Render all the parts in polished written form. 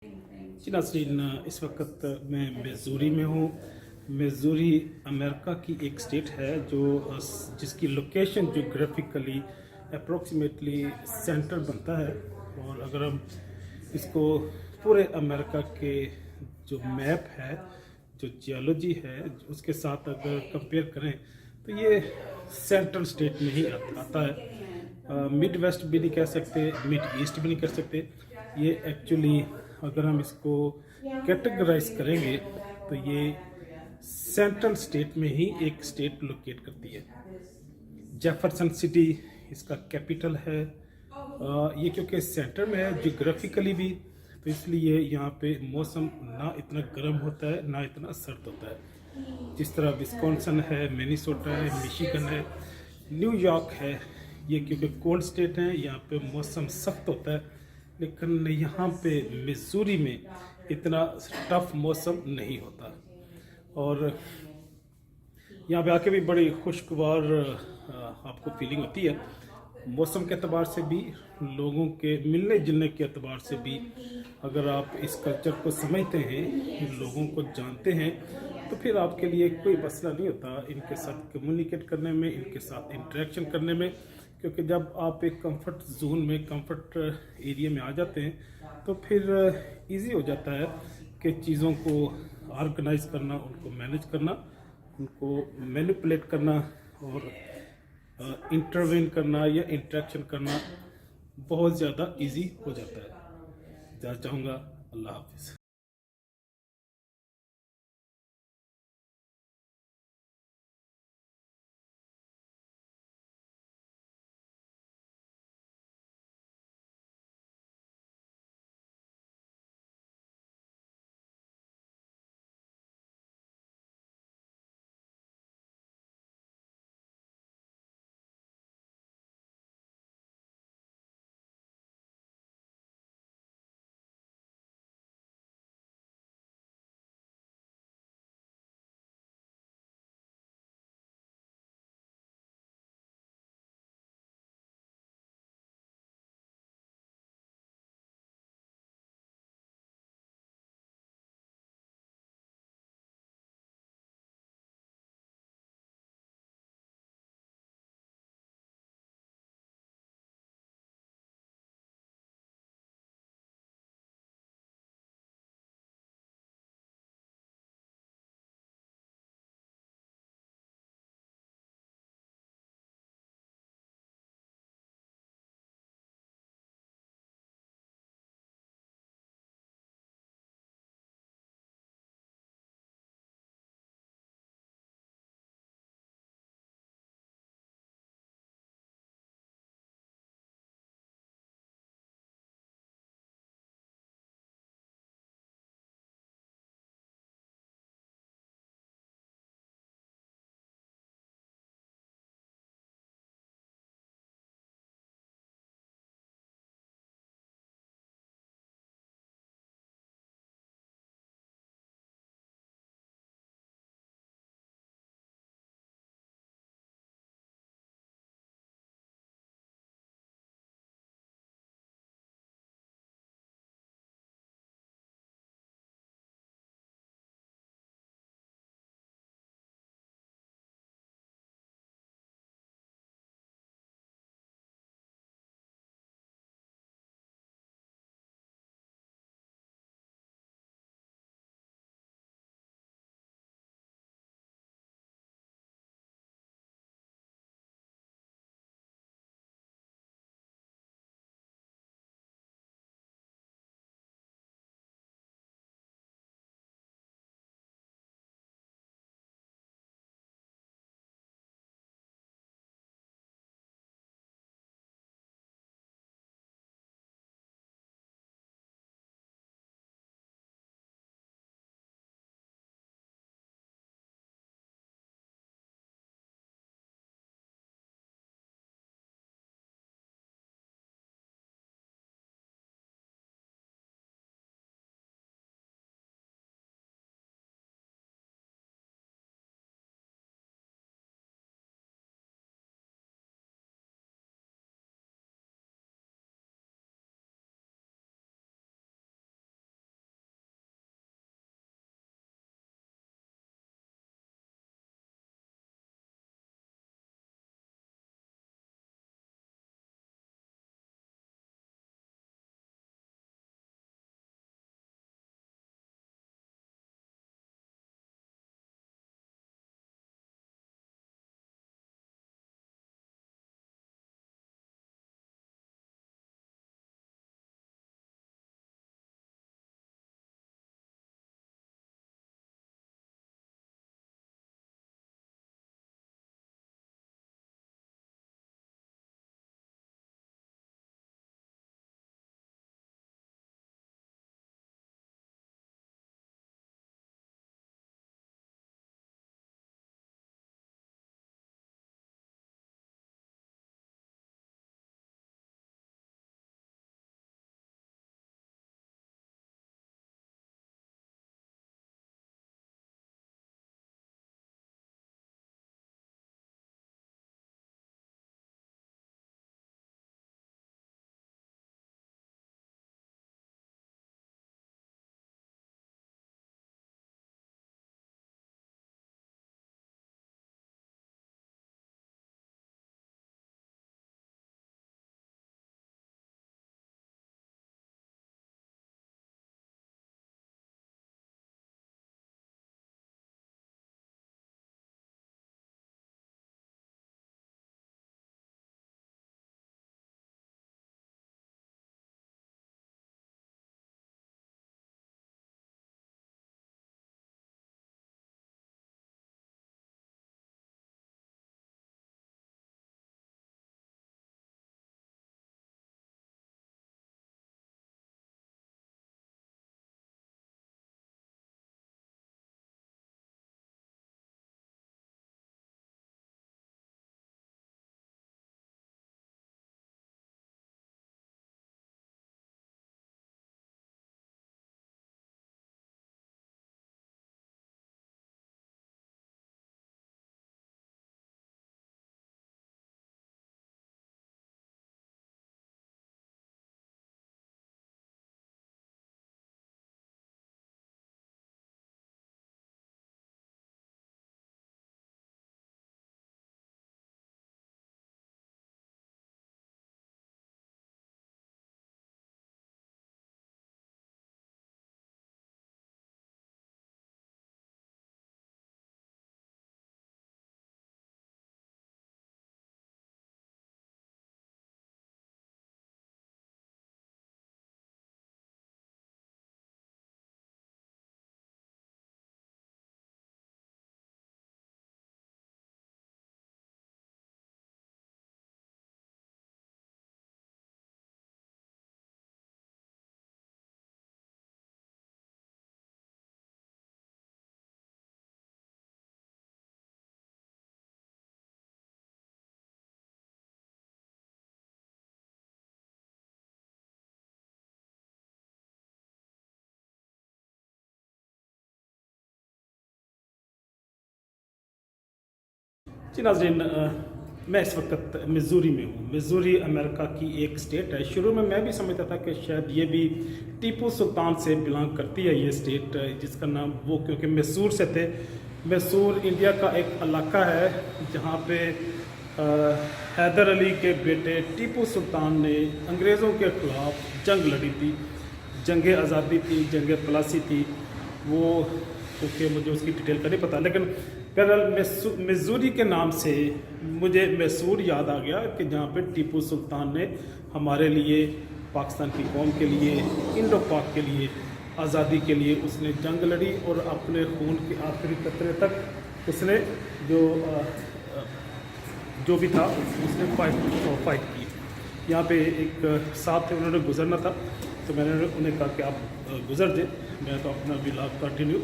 जी नाज़रीन, इस वक्त मैं मिज़ूरी में हूँ। मिज़ूरी अमेरिका की एक स्टेट है जो जिसकी लोकेशन जोग्राफिकली अप्रोक्सीमेटली सेंटर बनता है। और अगर हम इसको पूरे अमेरिका के जो मैप है, जो जियोलॉजी है, उसके साथ अगर कंपेयर करें तो ये सेंट्रल स्टेट में ही आता है। मिड वेस्ट भी नहीं कह सकते, मिड ईस्ट भी नहीं कर सकते। ये एक्चुअली अगर हम इसको कैटेगराइज करेंगे तो ये सेंट्रल स्टेट में ही एक स्टेट लोकेट करती है। जेफरसन सिटी इसका कैपिटल है। ये क्योंकि सेंटर में है जियोग्राफिकली भी, तो इसलिए यहाँ पे मौसम ना इतना गर्म होता है ना इतना सर्द होता है। जिस तरह विस्कॉन्सन है, मिनीसोटा है, मिशिगन है, न्यूयॉर्क है, ये क्योंकि कोल्ड स्टेट है, यहाँ पे मौसम सख्त होता है। लेकिन यहाँ पे मिसूरी में इतना टफ मौसम नहीं होता। और यहाँ पे आके भी बड़ी खुशगवार आपको फीलिंग होती है। मौसम के अतबार से भी, लोगों के मिलने जुलने के अतबार से भी, अगर आप इस कल्चर को समझते हैं, इन लोगों को जानते हैं, तो फिर आपके लिए कोई मसला नहीं होता इनके साथ कम्युनिकेट करने में, इनके साथ इंटरेक्शन करने में। क्योंकि जब आप एक कंफर्ट जोन में, कंफर्ट एरिया में आ जाते हैं तो फिर इजी हो जाता है कि चीज़ों को ऑर्गेनाइज करना, उनको मैनेज करना, उनको मैनिपुलेट करना और इंटरवेन करना या इंटरेक्शन करना बहुत ज़्यादा इजी हो जाता है। ज़्यादा चाहूँगा। अल्लाह हाफिज़। जी नाज़रीन, मैं इस वक्त मिज़ूरी में हूँ। मिज़ूरी अमेरिका की एक स्टेट है। शुरू में मैं भी समझता था कि शायद ये भी टीपू सुल्तान से बिलोंग करती है ये स्टेट, जिसका नाम वो क्योंकि मैसूर से थे। मैसूर इंडिया का एक इलाका है जहाँ पे हैदर अली के बेटे टीपू सुल्तान ने अंग्रेज़ों के ख़िलाफ़ जंग लड़ी थी। जंग आज़ादी थी, जंग प्लासी थी वो, क्योंकि मुझे उसकी डिटेल का नहीं पता, लेकिन बहरहाल मिज़ूरी के नाम से मुझे मैसूर याद आ गया कि जहाँ पे टीपू सुल्तान ने हमारे लिए, पाकिस्तान की कौम के लिए, इंडो पाक के लिए, आज़ादी के लिए उसने जंग लड़ी और अपने खून के आखिरी कतरे तक उसने जो भी था उसने फाइट की। यहाँ पे एक साथ थे, उन्होंने गुजरना था तो मैंने उन्हें कहा कि आप गुजर जाए, मैं तो अपना विलाप कंटिन्यू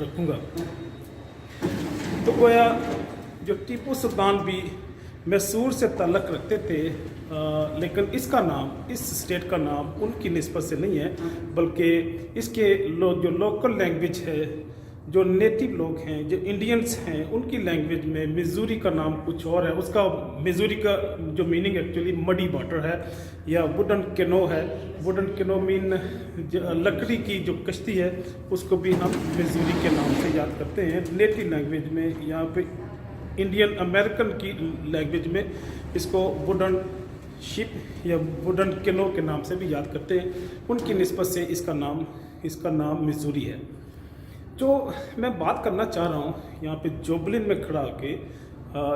रखूँगा। तो गोया जो टीपू सुल्तान भी मैसूर से ताल्लुक़ रखते थे, लेकिन इसका नाम, इस स्टेट का नाम उनकी निस्बत से नहीं है, बल्कि इसके जो लोकल लैंग्वेज है, जो नेटिव लोग हैं, जो इंडियंस हैं, उनकी लैंग्वेज में मिज़ूरी का नाम कुछ और है। उसका मिज़ूरी का जो मीनिंग एक्चुअली मडी वाटर है या वुडन कैनो है। वुडन कैनो मीन लकड़ी की जो कश्ती है, उसको भी हम मिज़ूरी के नाम से याद करते हैं। नेटिव लैंग्वेज में, यहाँ पे इंडियन अमेरिकन की लैंग्वेज में इसको वुडन शिप या वुडन कैनो के नाम से भी याद करते हैं। उनकी निस्बत से इसका नाम मिज़ूरी है। जो मैं बात करना चाह रहा हूँ, यहाँ पे जोबलिन में खड़ा होके,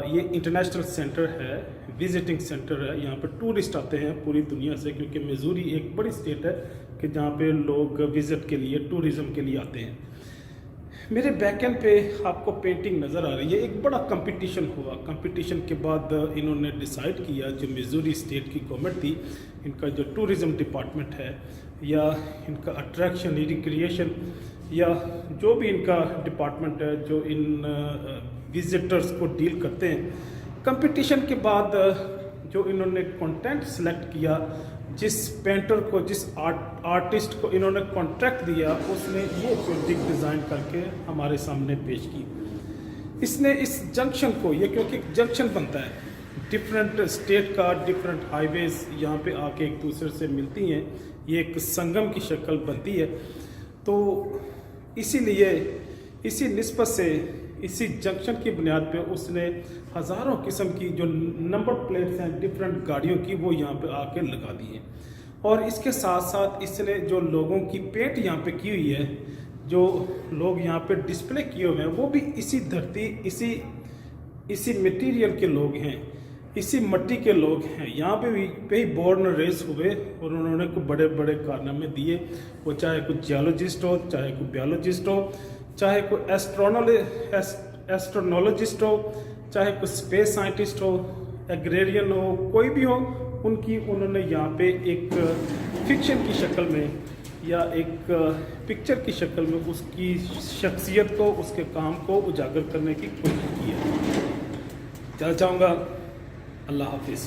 ये इंटरनेशनल सेंटर है, विजिटिंग सेंटर है। यहाँ पे टूरिस्ट आते हैं पूरी दुनिया से, क्योंकि मिज़ूरी एक बड़ी स्टेट है कि जहाँ पे लोग विज़िट के लिए, टूरिज़म के लिए आते हैं। मेरे बैकएंड पे आपको पेंटिंग नज़र आ रही है। एक बड़ा कंपटीशन हुआ। कंपटीशन के बाद इन्होंने डिसाइड किया, जो मिज़ूरी स्टेट की गवर्नमेंट थी, इनका जो टूरिज़म डिपार्टमेंट है या इनका अट्रैक्शन, रिक्रिएशन या जो भी इनका डिपार्टमेंट है जो इन विजिटर्स को डील करते हैं, कंपटीशन के बाद जो इन्होंने कंटेंट सेलेक्ट किया, जिस पेंटर को, जिस आर्टिस्ट को इन्होंने कॉन्ट्रैक्ट दिया, उसने ये पेंटिंग डिज़ाइन करके हमारे सामने पेश की। इसने इस जंक्शन को, ये क्योंकि जंक्शन बनता है, डिफरेंट स्टेट का, डिफरेंट हाईवेज़ यहाँ पे आके एक दूसरे से मिलती हैं, ये एक संगम की शक्ल बनती है। तो इसीलिए इसी निस्बत से, इसी जंक्शन की बुनियाद पे उसने हज़ारों किस्म की जो नंबर प्लेट्स हैं डिफरेंट गाड़ियों की, वो यहाँ पे आके लगा दी हैं। और इसके साथ साथ इसने जो लोगों की पेंट यहाँ पे की हुई है, जो लोग यहाँ पे डिस्प्ले किए हुए हैं, वो भी इसी धरती, इसी मटेरियल के लोग हैं, इसी मिट्टी के लोग हैं। यहाँ पे ही बोर्न रेस हुए और उन्होंने कुछ बड़े बड़े कारनामे दिए। वो चाहे कोई जियोलॉजिस्ट हो, चाहे कोई बायोलॉजिस्ट हो, चाहे कोई एस्ट्रोनोलॉजिस्ट हो, चाहे कोई स्पेस साइंटिस्ट हो, एग्रेरियन हो, कोई भी हो, उन्होंने यहाँ पे एक फिक्शन की शक्ल में या एक पिक्चर की शक्ल में उसकी शख्सियत को, उसके काम को उजागर करने की कोशिश की है। चल चाहूँगा। अल्लाह हाफिज़।